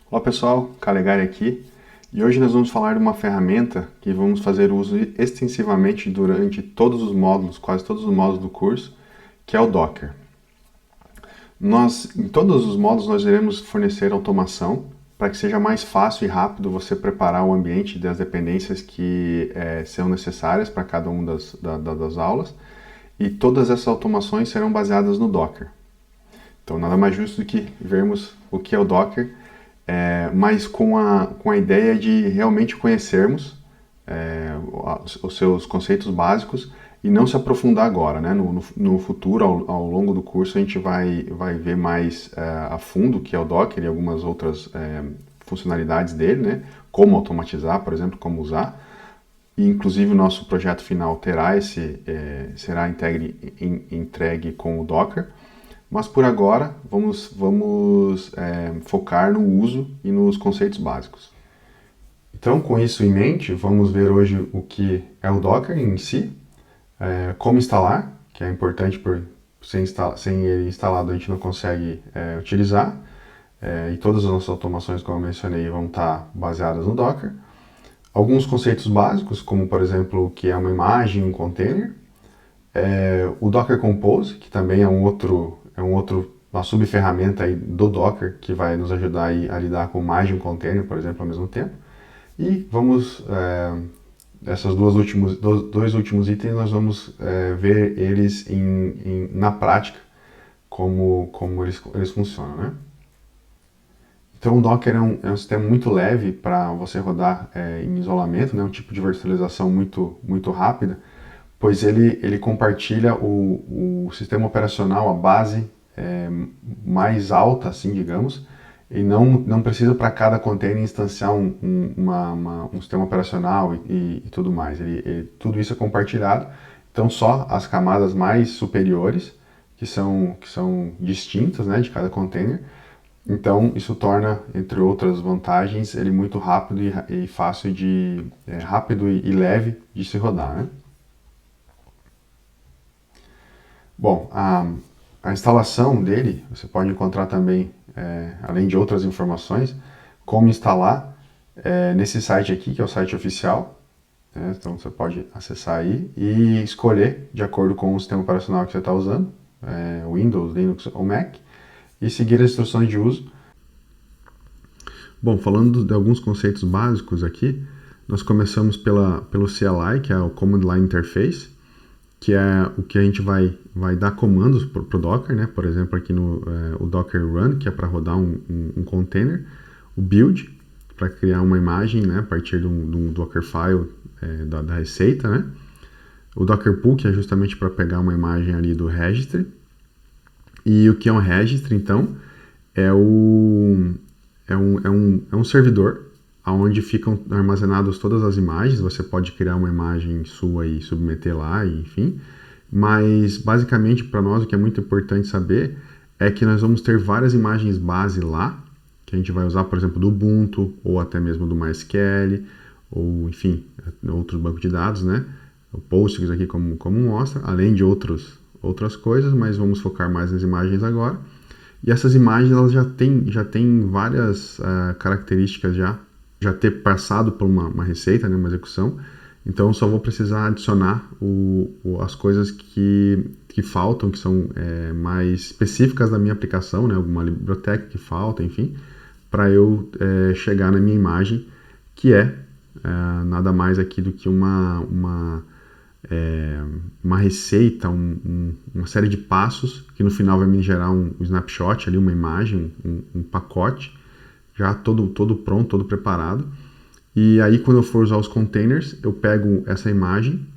Olá pessoal, Calegari aqui e hoje nós vamos falar de uma ferramenta que vamos fazer uso extensivamente durante todos os módulos, quase todos os módulos do curso, que é o Docker. Em todos os módulos nós iremos fornecer automação para que seja mais fácil e rápido você preparar o ambiente das dependências que são necessárias para cada uma das aulas, e todas essas automações serão baseadas no Docker. Então nada mais justo do que vermos o que é o Docker, mas com a ideia de realmente conhecermos os seus conceitos básicos e não se aprofundar agora, né? No futuro, ao longo do curso, a gente vai ver mais a fundo o que é o Docker e algumas outras funcionalidades dele, né? Como automatizar, por exemplo, como usar. E, inclusive, o nosso projeto final será entregue com o Docker. Mas por agora, vamos focar no uso e nos conceitos básicos. Então, com isso em mente, vamos ver hoje o que é o Docker em si, como instalar, que é importante, sem ele instalado a gente não consegue utilizar, e todas as nossas automações, como eu mencionei, vão estar baseadas no Docker. Alguns conceitos básicos, como por exemplo, o que é uma imagem, um container, o Docker Compose, que também é uma subferramenta aí do Docker, que vai nos ajudar aí a lidar com mais de um container, por exemplo, ao mesmo tempo. E vamos, esses dois últimos itens, nós vamos ver eles na prática, como eles funcionam, né? Então o Docker é um sistema muito leve para você rodar em isolamento, né? Um tipo de virtualização muito rápida, pois ele compartilha o sistema operacional, a base mais alta, assim, digamos, e não precisa para cada container instanciar um sistema operacional e tudo mais. Tudo isso é compartilhado, então só as camadas mais superiores, que são distintas, né, de cada container. Então isso torna, entre outras vantagens, ele muito rápido e fácil rápido e leve de se rodar, né? Bom, a instalação dele, você pode encontrar também, além de outras informações, como instalar nesse site aqui, que é o site oficial. Então você pode acessar aí e escolher de acordo com o sistema operacional que você está usando, Windows, Linux ou Mac, e seguir as instruções de uso. Bom, falando de alguns conceitos básicos aqui, nós começamos pelo CLI, que é o Command Line Interface, que é o que a gente vai dar comandos para o Docker, né? Por exemplo, aqui o Docker Run, que é para rodar um container, o Build, para criar uma imagem, né? A partir de um Dockerfile da receita, né? O Docker Pull, que é justamente para pegar uma imagem ali do registry. E o que é um registry, então, é um servidor onde ficam armazenadas todas as imagens. Você pode criar uma imagem sua e submeter lá, enfim. Mas, basicamente, para nós, o que é muito importante saber é que nós vamos ter várias imagens base lá, que a gente vai usar, por exemplo, do Ubuntu, ou até mesmo do MySQL, ou, enfim, outros bancos de dados, né? O Postgres aqui como mostra, além de outras coisas, mas vamos focar mais nas imagens agora. E essas imagens, elas já têm várias características já ter passado por uma receita, né, uma execução. Então, eu só vou precisar adicionar as coisas que faltam, que são mais específicas da minha aplicação, né, alguma biblioteca que falta, enfim, para eu chegar na minha imagem, que nada mais aqui do que uma receita, uma série de passos, que no final vai me gerar um snapshot, ali, uma imagem, um pacote, já todo pronto, todo preparado. E aí, quando eu for usar os containers, eu pego essa imagem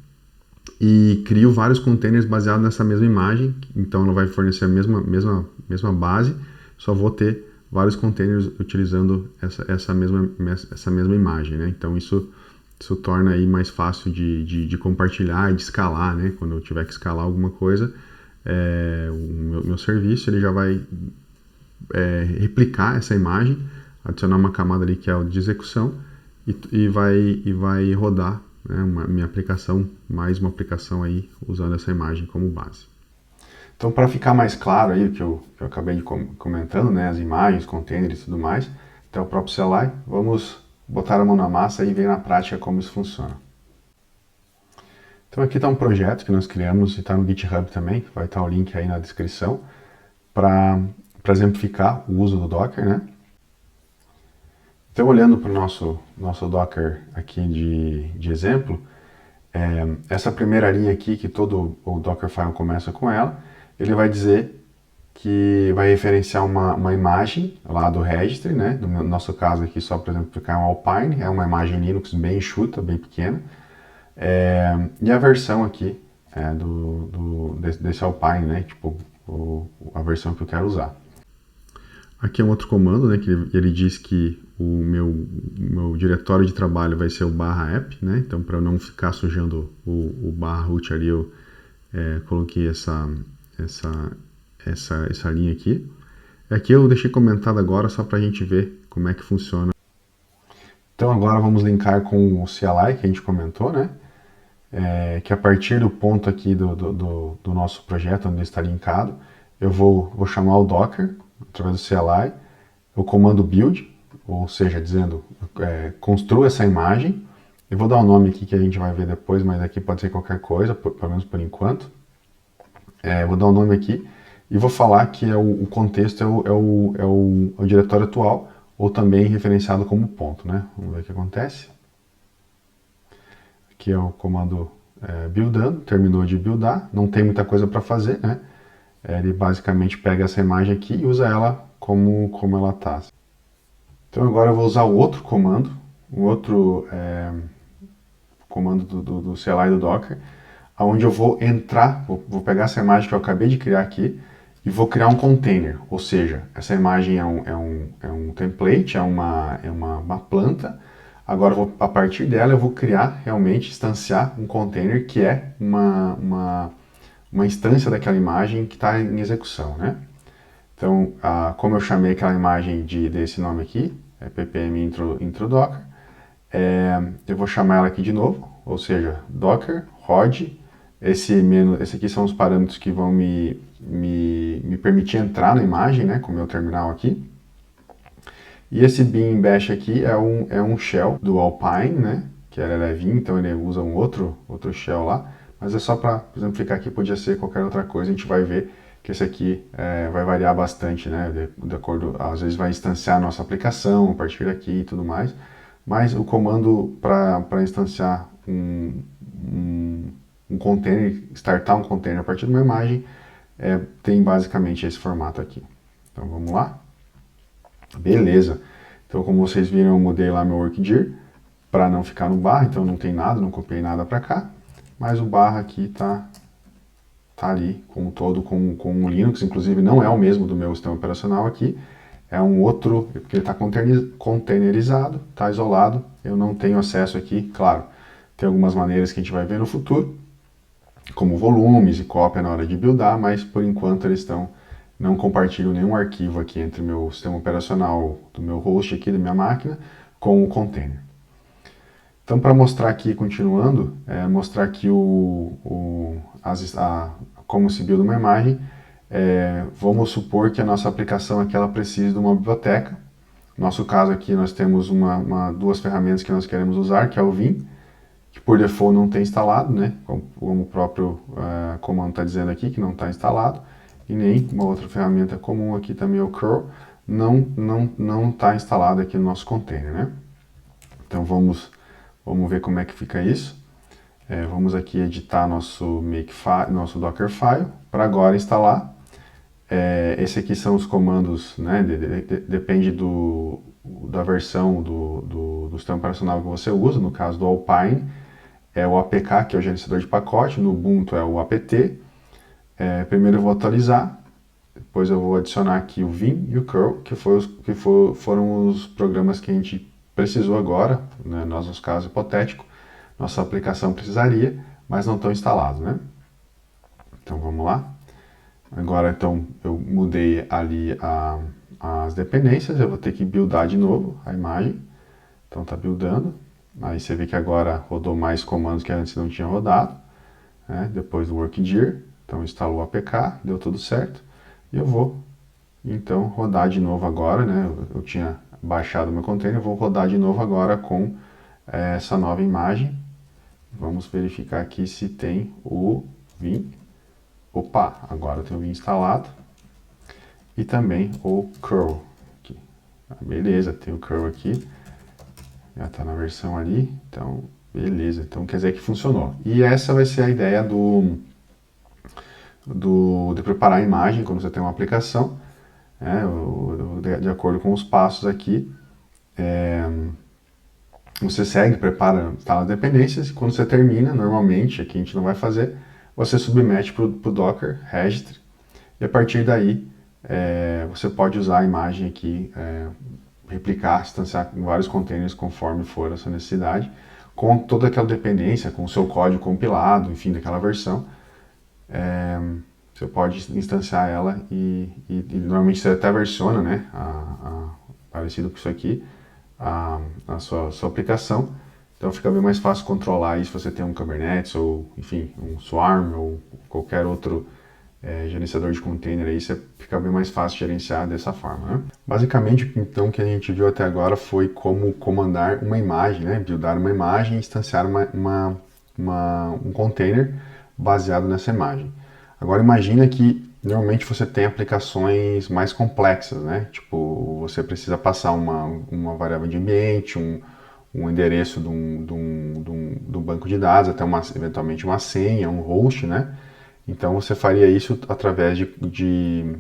e crio vários containers baseados nessa mesma imagem. Então, ela vai fornecer a mesma base, só vou ter vários containers utilizando essa mesma imagem, né? Então, isso torna aí mais fácil de compartilhar e de escalar, né? Quando eu tiver que escalar alguma coisa, o meu serviço ele já vai replicar essa imagem, adicionar uma camada ali que é a de execução e vai rodar, né, minha aplicação, mais uma aplicação aí usando essa imagem como base. Então, para ficar mais claro aí o que eu acabei comentando, né, as imagens, containers e tudo mais, até o próprio CLI. Vamos botar a mão na massa e ver na prática como isso funciona. Então aqui está um projeto que nós criamos e está no GitHub também, vai estar o link aí na descrição, para exemplificar o uso do Docker, né? Então olhando para o nosso Docker aqui de exemplo, essa primeira linha aqui, que todo o Dockerfile começa com ela, ele vai dizer que vai referenciar uma imagem lá do registry, né? No nosso caso aqui, só para exemplificar, um Alpine, é uma imagem Linux bem enxuta, bem pequena. E a versão aqui desse Alpine, né? Tipo, a versão que eu quero usar. Aqui é um outro comando, né? Que ele diz que o meu diretório de trabalho vai ser o /app, né? Então, para eu não ficar sujando o /root ali, eu coloquei essa linha aqui. Aqui eu deixei comentado agora só para a gente ver como é que funciona. Então agora vamos linkar com o CLI que a gente comentou, né? Que a partir do ponto aqui do nosso projeto, onde está linkado, eu vou chamar o Docker através do CLI, o comando build, ou seja, dizendo construa essa imagem. Eu vou dar um nome aqui que a gente vai ver depois, mas aqui pode ser qualquer coisa, pelo menos por enquanto. Vou dar um nome aqui e vou falar que o contexto é o diretório atual, ou também referenciado como ponto, né? Vamos ver o que acontece. Aqui é o comando buildando, terminou de buildar, não tem muita coisa para fazer, né? Ele basicamente pega essa imagem aqui e usa ela como ela está. Então agora eu vou usar o outro comando, comando do CLI do Docker, onde eu vou entrar, vou pegar essa imagem que eu acabei de criar aqui e vou criar um container, ou seja, essa imagem é um template, é uma planta. Agora, a partir dela, eu vou criar, realmente, instanciar um container que é uma instância daquela imagem que está em execução, né? Então, como eu chamei aquela imagem desse nome aqui, ppm intro docker, eu vou chamar ela aqui de novo, ou seja, docker rod. Esse aqui são os parâmetros que vão me permitir entrar na imagem, né, com o meu terminal aqui. E esse bin bash aqui é um shell do Alpine, né, que ele é levinho, então ele usa um outro shell lá, mas é só para exemplificar aqui, podia ser qualquer outra coisa. A gente vai ver que esse aqui vai variar bastante, né, de acordo, às vezes vai instanciar a nossa aplicação a partir daqui e tudo mais, mas o comando para instanciar um container, startar um container a partir de uma imagem, tem basicamente esse formato aqui. Então vamos lá. Beleza. Então como vocês viram, eu mudei lá meu workdir para não ficar no barra, então não tem nada, não copiei nada para cá, mas o barra aqui tá ali como todo com o Linux, inclusive não é o mesmo do meu sistema operacional aqui, é um outro, porque ele está containerizado, está isolado, eu não tenho acesso aqui, claro, tem algumas maneiras que a gente vai ver no futuro, como volumes e cópia na hora de buildar, mas por enquanto eles não compartilham nenhum arquivo aqui entre o meu sistema operacional, do meu host aqui, da minha máquina, com o container. Então, para mostrar aqui, continuando, mostrar aqui como se builda uma imagem, vamos supor que a nossa aplicação aqui ela precise de uma biblioteca. No nosso caso aqui, nós temos duas ferramentas que nós queremos usar, que é o Vim, que por default não tem instalado, né? Como o próprio comando está dizendo aqui, que não está instalado, e nem uma outra ferramenta comum aqui também, o curl, não está instalado aqui no nosso container, né? Então vamos ver como é que fica isso. Vamos aqui editar nosso Dockerfile para agora instalar. Esse aqui são os comandos, né? Depende da versão do sistema operacional que você usa. No caso do Alpine, é o APK, que é o gerenciador de pacote. No Ubuntu é o apt. Primeiro eu vou atualizar, depois eu vou adicionar aqui o Vim e o curl, que foram os programas que a gente precisou agora, né, no nosso caso hipotético, nossa aplicação precisaria, mas não estão instalados, né? Então vamos lá. Agora então eu mudei ali as dependências, eu vou ter que buildar de novo a imagem. Então está buildando. Aí você vê que agora rodou mais comandos que antes não tinha rodado, né? Depois do workdir, então instalou o APK, deu tudo certo. E eu vou Então, rodar de novo agora, né? Eu tinha baixado meu container, vou rodar de novo agora com essa nova imagem. Vamos verificar aqui se tem o Vim. Opa, agora tem o Vim instalado. E também o curl. Aqui. Beleza, tem o curl aqui. Já está na versão ali. Então, beleza. Então quer dizer que funcionou. E essa vai ser a ideia de preparar a imagem quando você tem uma aplicação. De acordo com os passos aqui. Você segue, prepara, instala as dependências. E quando você termina, normalmente, aqui a gente não vai fazer, você submete para o Docker Registry. E a partir daí, você pode usar a imagem aqui, replicar, instanciar em vários containers conforme for a sua necessidade, com toda aquela dependência, com o seu código compilado, enfim, daquela versão. Você pode instanciar ela e normalmente você até versiona, né, parecido com isso aqui, a sua aplicação. Então fica bem mais fácil controlar isso se você tem um Kubernetes ou, enfim, um Swarm ou qualquer outro gerenciador de container aí, você fica bem mais fácil gerenciar dessa forma, né? Basicamente, então, o que a gente viu até agora foi como comandar uma imagem, né? Buildar uma imagem e instanciar um container baseado nessa imagem. Agora imagina que normalmente você tem aplicações mais complexas, né? Tipo, você precisa passar uma variável de ambiente, um endereço de um banco de dados, até eventualmente uma senha, um host, né? Então você faria isso através de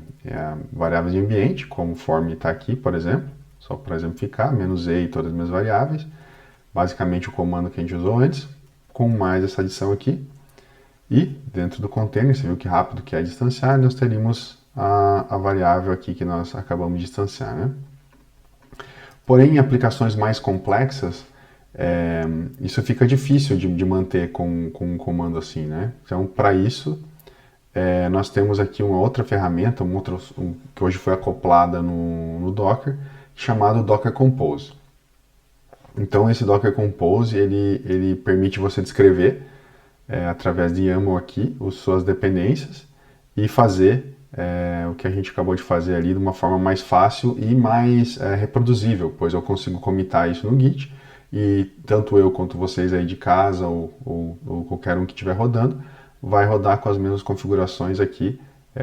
variáveis de ambiente, conforme está aqui, por exemplo, só para exemplificar, "-e" e todas as minhas variáveis, basicamente o comando que a gente usou antes, com mais essa adição aqui. E dentro do container, você viu que rápido que é distanciar, nós teríamos a variável aqui que nós acabamos de distanciar, né? Porém, em aplicações mais complexas, isso fica difícil de manter com um comando assim, né? Então, para isso, nós temos aqui uma outra ferramenta, que hoje foi acoplada no Docker, chamado Docker Compose. Então esse Docker Compose, ele permite você descrever, através de YAML aqui, as suas dependências e fazer o que a gente acabou de fazer ali de uma forma mais fácil e mais reproduzível, pois eu consigo commitar isso no Git e tanto eu quanto vocês aí de casa ou qualquer um que estiver rodando, vai rodar com as mesmas configurações aqui,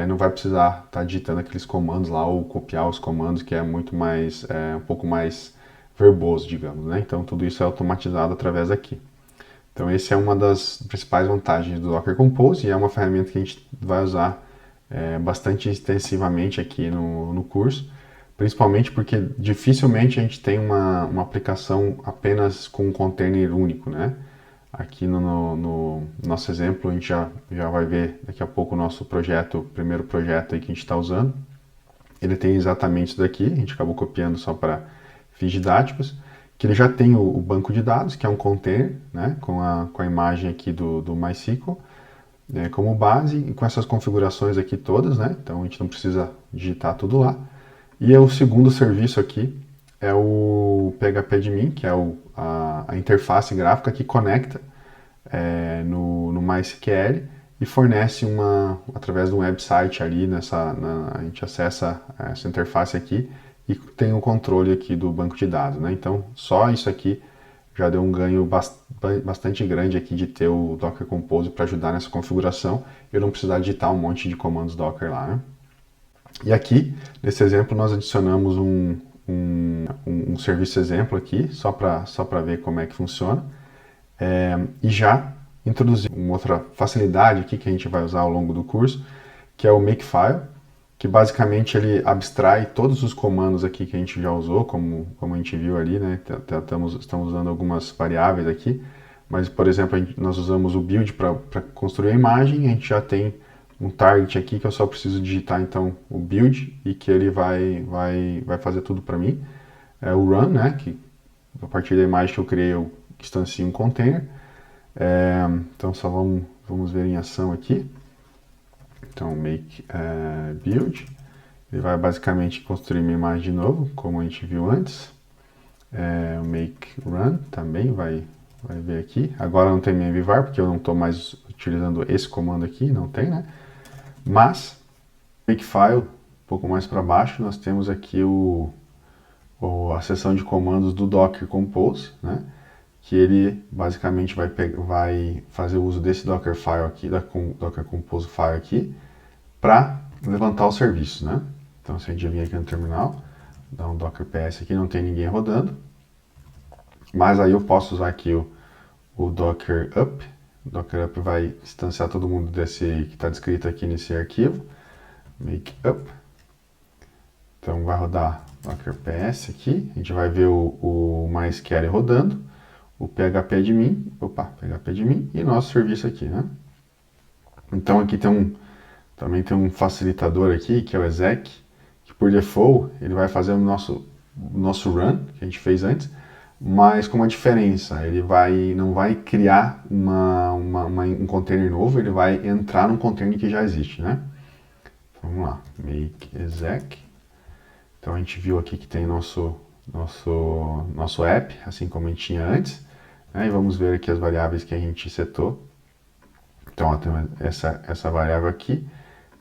não vai precisar estar digitando aqueles comandos lá ou copiar os comandos, que é muito mais, um pouco mais verboso, digamos, né? Então tudo isso é automatizado através daqui. Então essa é uma das principais vantagens do Docker Compose e é uma ferramenta que a gente vai usar bastante extensivamente aqui no curso, principalmente porque dificilmente a gente tem uma aplicação apenas com um container único, né? Aqui no nosso exemplo, a gente já vai ver daqui a pouco o nosso projeto, o primeiro projeto aí que a gente está usando. Ele tem exatamente isso daqui, a gente acabou copiando só para fins didáticos, que ele já tem o banco de dados, que é um container, né, com a imagem aqui do MySQL, como base, e com essas configurações aqui todas, né, então a gente não precisa digitar tudo lá. E o segundo serviço aqui é o PHP-admin, que é a interface gráfica que conecta no MySQL e fornece através de um website ali, a gente acessa essa interface aqui e tem o controle aqui do banco de dados, né? Então, só isso aqui já deu um ganho bastante grande aqui de ter o Docker Compose para ajudar nessa configuração e eu não precisar digitar um monte de comandos Docker lá, né? E aqui, nesse exemplo, nós adicionamos um serviço exemplo aqui, só para ver como é que funciona. E já introduzir uma outra facilidade aqui que a gente vai usar ao longo do curso, que é o Makefile, que basicamente ele abstrai todos os comandos aqui que a gente já usou, como a gente viu ali, né? Estamos usando algumas variáveis aqui, mas, por exemplo, nós usamos o build para construir a imagem, a gente já tem um target aqui que eu só preciso digitar então o build e que ele vai fazer tudo para mim. O run, né? Que a partir da imagem que eu criei eu instancio um container. Então só vamos ver em ação aqui. Então make build, ele vai basicamente construir minha imagem de novo, como a gente viu antes. Make run também vai ver aqui. Agora não tem minha envivar, porque eu não estou mais utilizando esse comando aqui, não tem, né? Mas Makefile pouco mais para baixo, nós temos aqui a seção de comandos do Docker Compose, né? Que ele basicamente vai fazer uso desse Dockerfile aqui, Docker Compose File aqui, para levantar o serviço, né? Então, se a gente vir aqui no terminal, dar um Docker PS aqui, não tem ninguém rodando, mas aí eu posso usar aqui o Docker Up. O Docker Up vai instanciar todo mundo desse que está descrito aqui nesse arquivo, make up. Então vai rodar Docker PS aqui, a gente vai ver o MySQL rodando, o PHP admin e nosso serviço aqui, né? Então aqui também tem um facilitador aqui, que é o exec, que por default ele vai fazer o nosso run, que a gente fez antes, mas com uma diferença, ele não vai criar um container novo, ele vai entrar num container que já existe, né? Vamos lá, make exec. Então a gente viu aqui que tem nosso app, assim como a gente tinha antes, né? E vamos ver aqui as variáveis que a gente setou. Então ó, tem essa variável aqui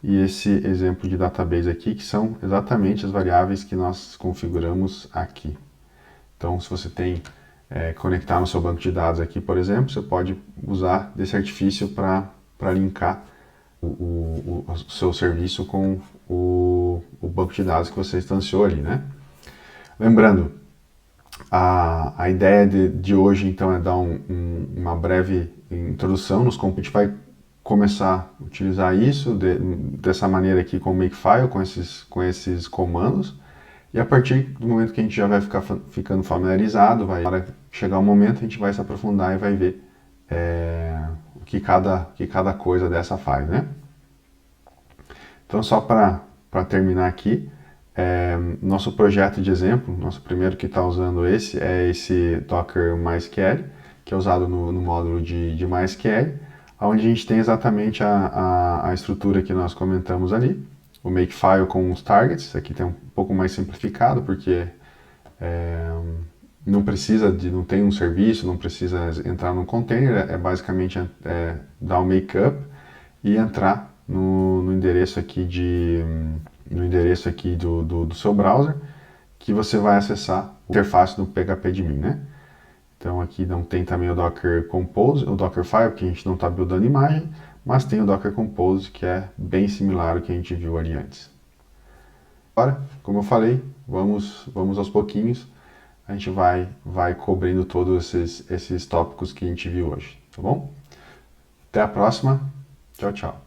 e esse exemplo de database aqui, que são exatamente as variáveis que nós configuramos aqui. Então, se você tem conectar no seu banco de dados aqui, por exemplo, você pode usar desse artifício para linkar o seu serviço com o banco de dados que você instanciou ali, né? Lembrando, a ideia de hoje, então, é dar uma breve introdução nos componentes. A gente vai começar a utilizar isso dessa maneira aqui com o Makefile, com esses comandos. E a partir do momento que a gente já vai ficando familiarizado, vai chegar um momento, a gente vai se aprofundar e vai ver o que cada coisa dessa faz, né? Então, só para terminar aqui, nosso projeto de exemplo, nosso primeiro que está usando é esse Docker MySQL, que é usado no módulo de MySQL, onde a gente tem exatamente a estrutura que nós comentamos ali, o Makefile com os targets. Aqui tem um pouco mais simplificado, porque não tem um serviço, não precisa entrar no container, basicamente dar o make-up e entrar no endereço aqui do seu browser, que você vai acessar a interface do PHP admin, né? Então aqui não tem também o Docker Compose, o Dockerfile, porque a gente não está buildando imagem, mas tem o Docker Compose, que é bem similar ao que a gente viu ali antes. Agora, como eu falei, vamos aos pouquinhos, a gente vai cobrindo todos esses tópicos que a gente viu hoje, tá bom? Até a próxima, tchau, tchau.